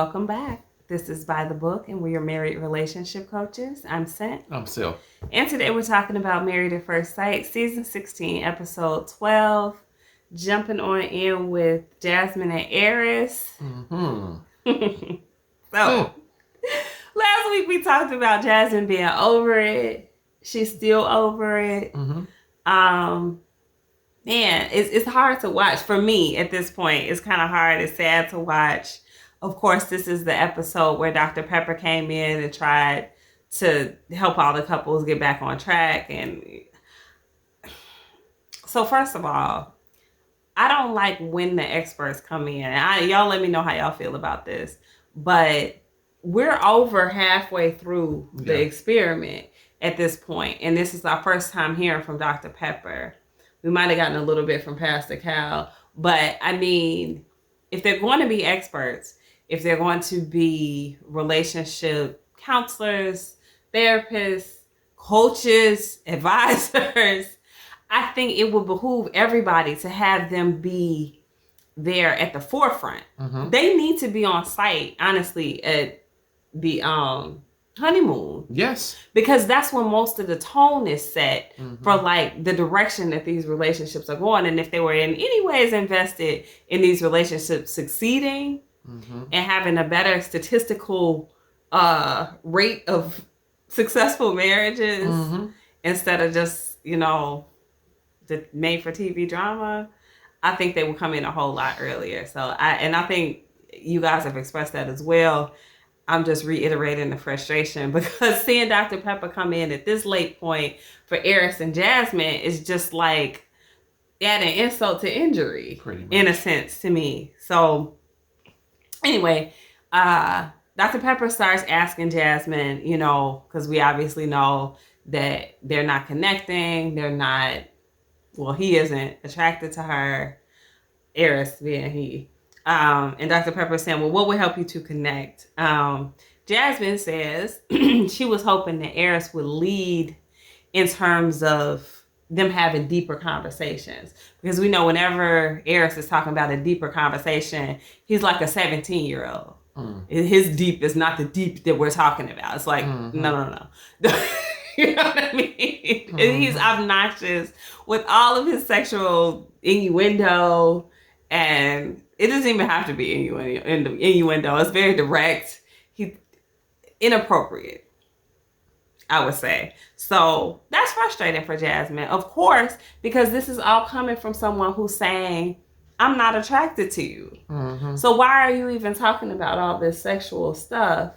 welcome back. This is By the Book, and we're your married relationship coaches. I'm Sent. I'm Sil. And today we're talking about Married at First Sight, Season 16, Episode 12. Jumping on in with Jasmine and Airris. So, last week we talked about Jasmine being over it. She's still over it. Man, it's hard to watch. For me, at this point, it's kind of hard. It's sad to watch. Of course, this is the episode where Dr. Pepper came in and tried to help all the couples get back on track. And so, first of all, I don't like when the experts come in. Y'all let me know how y'all feel about this. But we're over halfway through the experiment at this point. And this is our first time hearing from Dr. Pepper. We might have gotten a little bit from Pastor Cal. But, I mean, if they're going to be experts, if they're going to be relationship counselors, therapists, coaches, advisors, I think it would behoove everybody to have them be there at the forefront. They need to be on site, honestly, at the honeymoon. Yes. Because that's when most of the tone is set for like the direction that these relationships are going. And if they were in any ways invested in these relationships succeeding and having a better statistical rate of successful marriages instead of just, the made-for-TV drama, I think they would come in a whole lot earlier. So I think you guys have expressed that as well. I'm just reiterating the frustration because seeing Dr. Pepper come in at this late point for Airris and Jasmine is just like adding insult to injury, in a sense, to me. So anyway, Dr. Pepper starts asking Jasmine, because we obviously know that they're not connecting. They're not, he isn't attracted to her, Airris being he. And Dr. Pepper is saying, well, what would help you to connect? Jasmine says she was hoping that Airris would lead in terms of them having deeper conversations. Because we know whenever Airris is talking about a deeper conversation, he's like a 17-year-old. His deep is not the deep that we're talking about. It's like, no. You know what I mean? And he's obnoxious with all of his sexual innuendo, and it doesn't even have to be innuendo. It's very direct. He's inappropriate, I would say. So that's frustrating for Jasmine, of course, because this is all coming from someone who's saying, I'm not attracted to you. So why are you even talking about all this sexual stuff?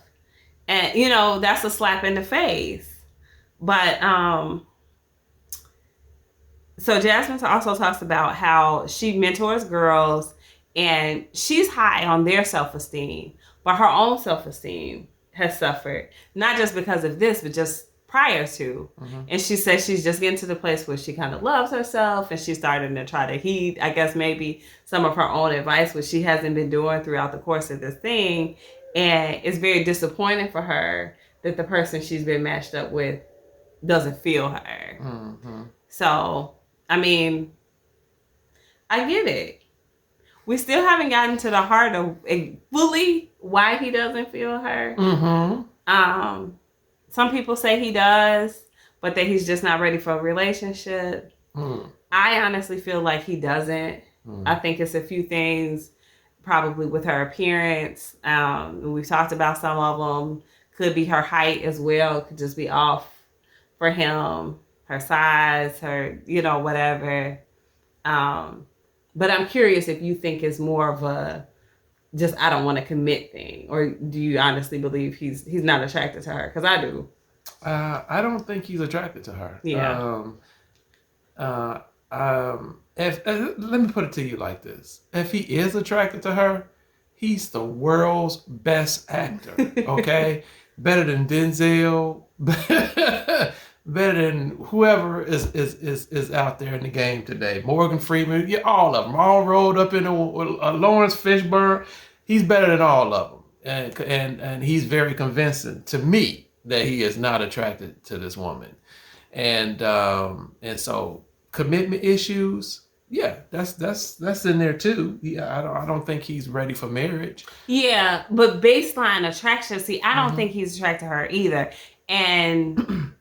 And, that's a slap in the face. But, so Jasmine also talks about how she mentors girls and she's high on their self-esteem, but her own self-esteem has suffered, not just because of this, but just prior to. And she says she's just getting to the place where she kind of loves herself and she's starting to try to heed, I guess, maybe some of her own advice, which she hasn't been doing throughout the course of this thing. And it's very disappointing for her that the person she's been matched up with doesn't feel her. So, I mean, I get it. We still haven't gotten to the heart of fully why he doesn't feel her. Some people say he does, but that he's just not ready for a relationship. I honestly feel like he doesn't. I think it's a few things, probably with her appearance. We've talked about some of them. Could be her height as well. Could just be off for him, her size, her, whatever. But I'm curious if you think it's more of a just I don't want to commit thing, or do you honestly believe he's not attracted to her? Because I do. I don't think he's attracted to her. Yeah. Let me put it to you like this: if he is attracted to her, he's the world's best actor. Okay, better than Denzel. Better than whoever is out there in the game today. Morgan Freeman, all of them, all rolled up in a Lawrence Fishburne. He's better than all of them, and he's very convincing to me that he is not attracted to this woman, and so commitment issues. Yeah, that's in there too. Yeah, I don't think he's ready for marriage. Yeah, but baseline attraction. See, I don't think he's attracted to her either, and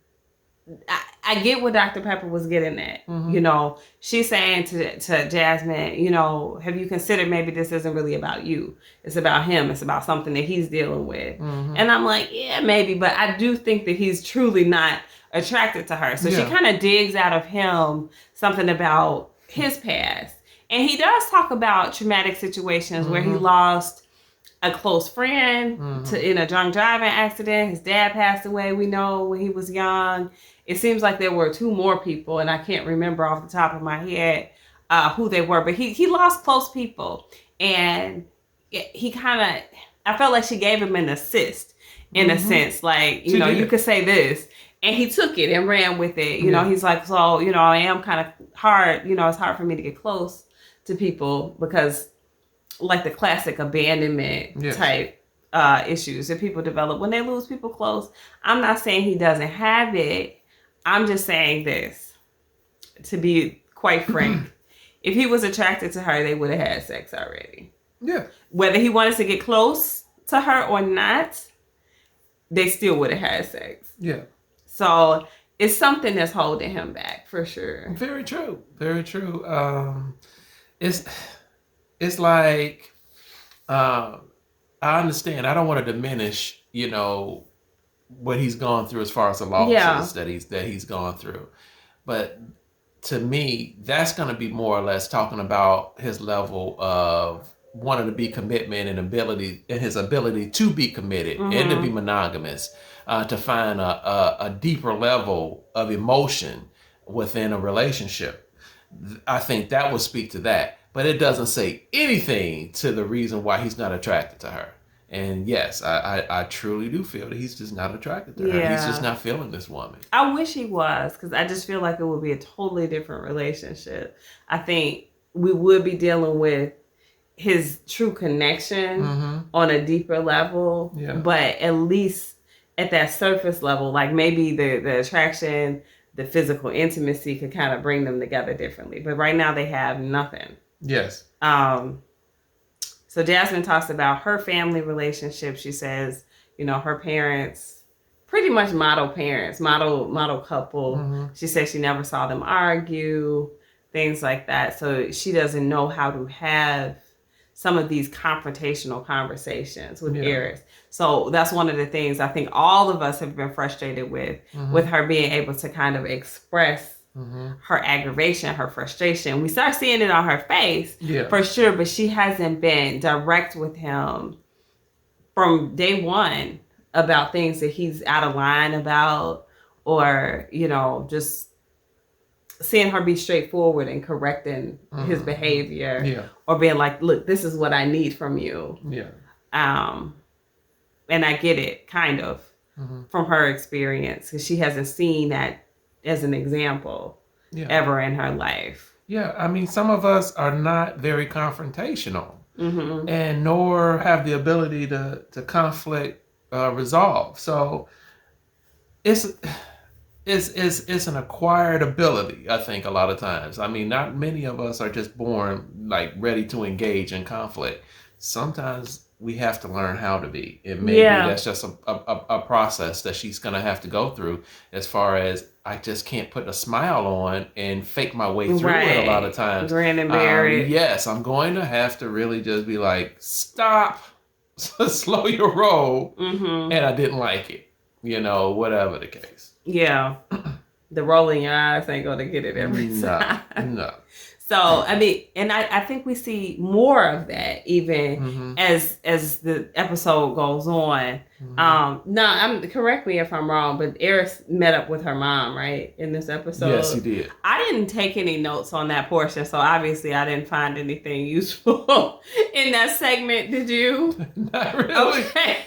I get what Dr. Pepper was getting at. You know, she's saying to Jasmine, you know, have you considered maybe this isn't really about you? It's about him. It's about something that he's dealing with. And I'm like, yeah, maybe, but I do think that he's truly not attracted to her. So she kind of digs out of him something about his past. And he does talk about traumatic situations where he lost a close friend in a drunk driving accident. His dad passed away, we know, when he was young. It seems like there were 2 more people, and I can't remember off the top of my head who they were. But he lost close people. And he kind of, I felt like she gave him an assist in a sense. Like, you know, you could say this. And he took it and ran with it. You know, he's like, so, you know, I am kind of hard. You know, it's hard for me to get close to people because, like the classic abandonment type issues that people develop when they lose people close. I'm not saying he doesn't have it. I'm just saying this, to be quite frank. If he was attracted to her, they would have had sex already. Yeah. Whether he wanted to get close to her or not, they still would have had sex. Yeah. So it's something that's holding him back for sure. Very true. Very true. It's like, I understand. I don't want to diminish, you know, what he's gone through as far as the losses that he's gone through. But to me, that's going to be more or less talking about his level of wanting to be commitment and his ability to be committed and to be monogamous. To find a deeper level of emotion within a relationship. I think that would speak to that. But it doesn't say anything to the reason why he's not attracted to her. And yes, I truly do feel that he's just not attracted to her. He's just not feeling this woman. I wish he was, because I just feel like it would be a totally different relationship. I think we would be dealing with his true connection on a deeper level. Yeah. But at least at that surface level, like maybe the attraction, the physical intimacy could kind of bring them together differently. But right now they have nothing. Yes. So Jasmine talks about her family relationship. She says, you know, her parents, pretty much model parents, model couple. She says she never saw them argue, things like that. So she doesn't know how to have some of these confrontational conversations with Airris. So that's one of the things I think all of us have been frustrated with her being able to kind of express her aggravation, her frustration. We start seeing it on her face for sure, but she hasn't been direct with him from day one about things that he's out of line about, or, you know, just seeing her be straightforward and correcting his behavior, or being like, look, this is what I need from you. And I get it kind of from her experience, because she hasn't seen that as an example ever in her life. Yeah, I mean, some of us are not very confrontational, and nor have the ability to conflict resolve. So it's an acquired ability, I think, a lot of times. I mean, not many of us are just born like ready to engage in conflict. Sometimes we have to learn how to be. And maybe that's just a process that she's going to have to go through, as far as I just can't put a smile on and fake my way through it a lot of times. Grin and bear it. Yes, I'm going to have to really just be like, stop, slow your roll. And I didn't like it, you know, whatever the case. Yeah. The rolling your eyes ain't going to get it every time. No. So, I mean, and I think we see more of that even as the episode goes on. Correct me if I'm wrong, but Airris met up with her mom, right, in this episode? Yes, he did. I didn't take any notes on that portion, so obviously I didn't find anything useful in that segment. Did you? Not really. Okay.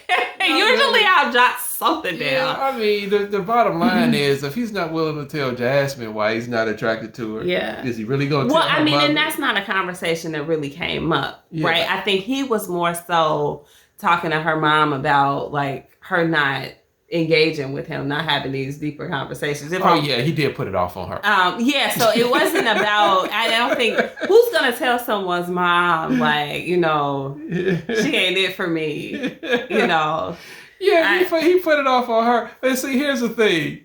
Usually I'll jot something down. Yeah, I mean, the bottom line is, if he's not willing to tell Jasmine why he's not attracted to her, is he really going to tell her? Well, I mean, mother? And that's not a conversation that really came up, right? I think he was more so talking to her mom about, like, her not engaging with him, not having these deeper conversations. He did put it off on her. So it wasn't about, I don't think, who's going to tell someone's mom, like, she ain't it for me, Yeah, he put it off on her. And see, here's the thing.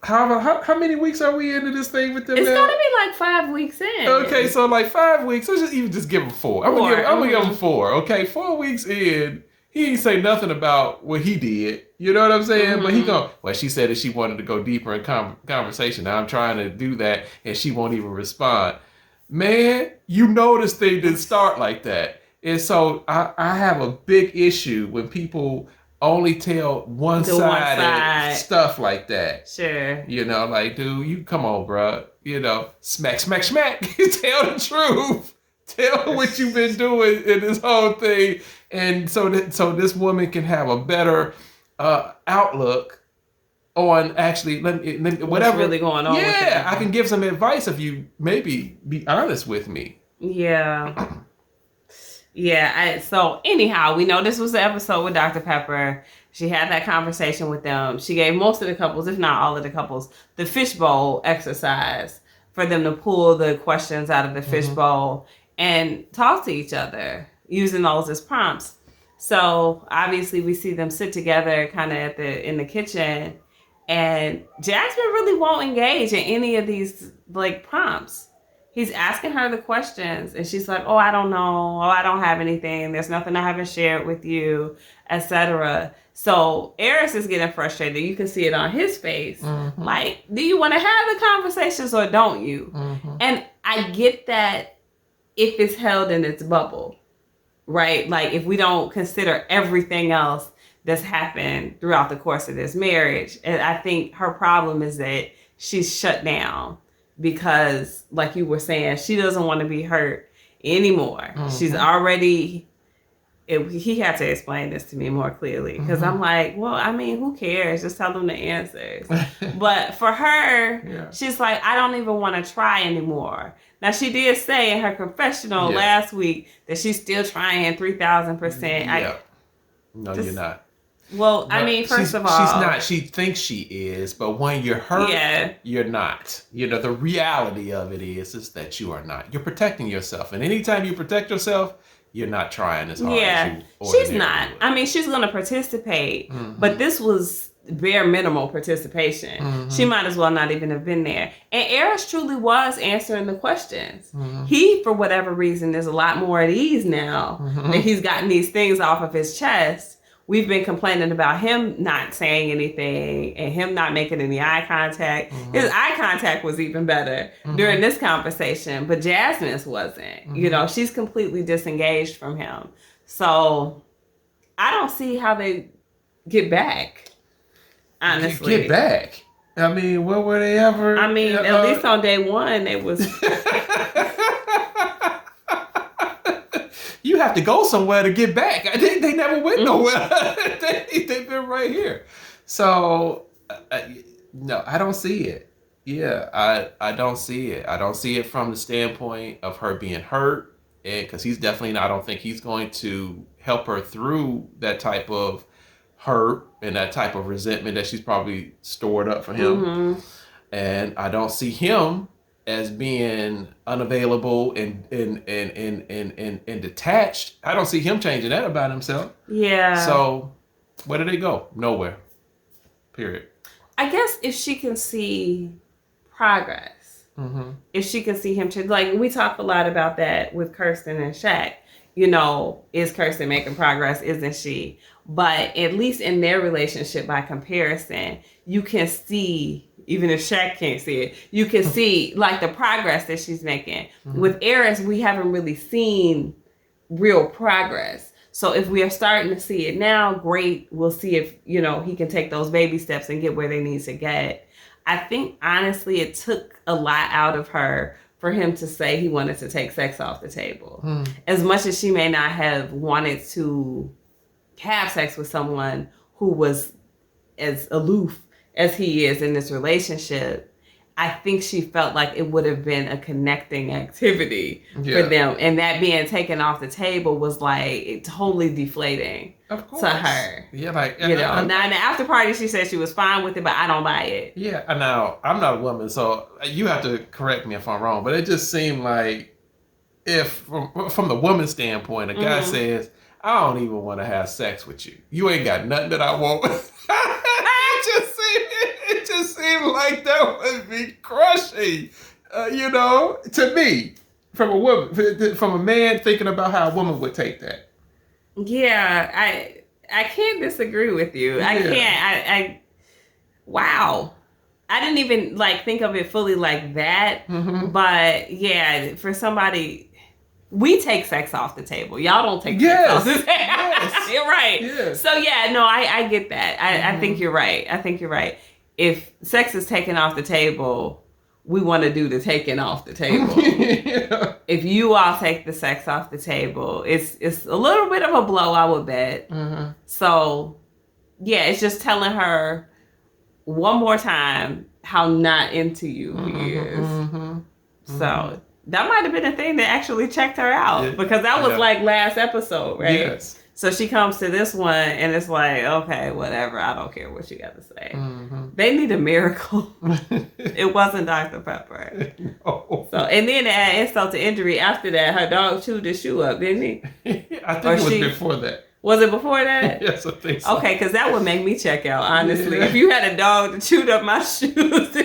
How many weeks are we into this thing with them? It's going to be like 5 weeks in. Okay, so like 5 weeks. Let's just give him 4. I'm gonna give him 4. Okay, 4 weeks in. He ain't say nothing about what he did. You know what I'm saying? Mm-hmm. But she said that she wanted to go deeper in conversation. Now I'm trying to do that, and she won't even respond. Man, this thing didn't start like that. And so I have a big issue when people only tell one-sided stuff like that. Sure. Like, dude, you come on, bro. Smack. Tell the truth. Tell what you've been doing in this whole thing. And so this woman can have a better outlook on actually whatever what's really going on. Yeah, I can give some advice if you maybe be honest with me. Yeah. Yeah. So anyhow, we know this was the episode with Dr. Pepper. She had that conversation with them. She gave most of the couples, if not all of the couples, the fishbowl exercise for them to pull the questions out of the fishbowl and talk to each other, using those as prompts. So obviously we see them sit together kind of in the kitchen, and Jasmine really won't engage in any of these like prompts. He's asking her the questions and she's like, oh, I don't know. Oh, I don't have anything. There's nothing I haven't shared with you, etc. So Airris is getting frustrated. You can see it on his face. Mm-hmm. Like, do you want to have the conversations or don't you? Mm-hmm. And I get that if it's held in its bubble, right? Like if we don't consider everything else that's happened throughout the course of this marriage. And I think her problem is that she's shut down because, like you were saying, she doesn't want to be hurt anymore. Mm-hmm. She's already... he had to explain this to me more clearly because I'm like, well, I mean, who cares? Just tell them the answers. But for her, she's like, I don't even want to try anymore. Now, she did say in her confessional last week that she's still trying 3,000%. No, you're not. Well, no, I mean, first of all, she's not. She thinks she is, but when you're hurt, you're not. The reality of it is that you are not. You're protecting yourself, and anytime you protect yourself, you're not trying as hard as you she's not. Would. I mean, she's going to participate, but this was bare minimal participation. Mm-hmm. She might as well not even have been there. And Airris truly was answering the questions. Mm-hmm. He, for whatever reason, is a lot more at ease now that he's gotten these things off of his chest. We've been complaining about him not saying anything and him not making any eye contact. Mm-hmm. His eye contact was even better during this conversation, but Jasmine's wasn't. Mm-hmm. She's completely disengaged from him. So I don't see how they get back, honestly. Get back? I mean, what were they ever? I mean, at least on day one, it was... You have to go somewhere to get back. They never went nowhere. They've been right here. So, no, I don't see it. Yeah, I don't see it. I don't see it from the standpoint of her being hurt. Because he's definitely not, I don't think he's going to help her through that type of hurt and that type of resentment that she's probably stored up for him. Mm-hmm. And I don't see him as being unavailable and detached. I don't see him changing that about himself. Yeah. So where did they go? Nowhere. Period. I guess if she can see progress, if she can see him change, like we talk a lot about that with Kirsten and Shaq. Is Kirsten making progress? Isn't she? But at least in their relationship, by comparison, you can see. Even if Shaq can't see it, you can see like the progress that she's making. Mm-hmm. With Airris, we haven't really seen real progress. So if we are starting to see it now, great. We'll see if, he can take those baby steps and get where they need to get. I think, honestly, it took a lot out of her for him to say he wanted to take sex off the table. As much as she may not have wanted to have sex with someone who was as aloof as he is in this relationship, I think she felt like it would have been a connecting activity for them. And that being taken off the table was like totally deflating to her. Yeah, like, you know. Now in the after party, she said she was fine with it, but I don't buy it. Yeah, now I'm not a woman, so you have to correct me if I'm wrong, but it just seemed like if from the woman's standpoint, a guy says, I don't even want to have sex with you. You ain't got nothing that I want. It just seemed like that would be crushing, to me, from a woman, from a man thinking about how a woman would take that. Yeah, I can't disagree with you. I can't. Wow. I didn't even think of it fully like that. But yeah, for somebody, we take sex off the table. Y'all don't take sex off the table. Yes. You're right. Yes. So yeah, no, I get that. I think you're right. If sex is taken off the table, we want to do the taking off the table. If you all take the sex off the table, it's a little bit of a blow, I would bet. So yeah, it's just telling her one more time how not into you he is. So that might have been a thing that actually checked her out, because that was like last episode, right? Yes. So she comes to this one and it's like, okay, whatever. I don't care what you got to say. They need a miracle. It wasn't Dr. Pepper. No. So, and then to add insult to injury, after that, her dog chewed the shoe up, didn't he? I think it was before that. Was it before that? Yes, I think so. Okay, because that would make me check out, honestly. If you had a dog that chewed up my shoes.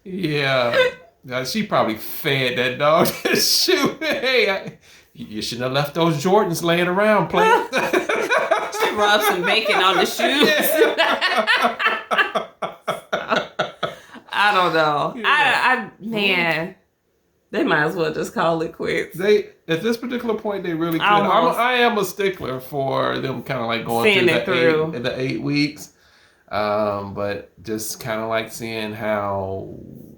Yeah. She probably fed that dog that shoe. Hey, you shouldn't have left those Jordans laying around, player. She rubbed some bacon on the shoes. I don't know. Yeah. Man, they might as well just call it quits. At this particular point, they really could. I am a stickler for them kind of like going through the 8 weeks. But just kind of like seeing how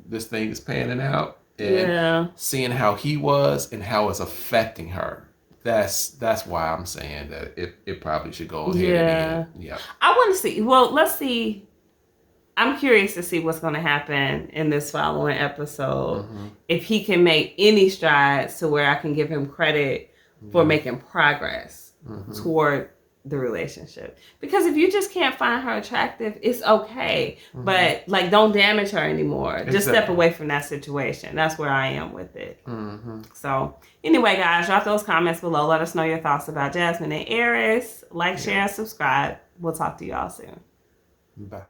this thing is panning out. And seeing how he was and how it's affecting her. That's why I'm saying that it probably should go ahead and end. Yeah. I want to see. Well, let's see. I'm curious to see what's going to happen in this following episode. If he can make any strides to where I can give him credit for making progress toward the relationship. Because if you just can't find her attractive, it's okay. But don't damage her anymore. Exactly. Just step away from that situation. That's where I am with it. So anyway, guys, drop those comments below. Let us know your thoughts about Jasmine and Airris. Like, share, and subscribe. We'll talk to y'all soon. Bye.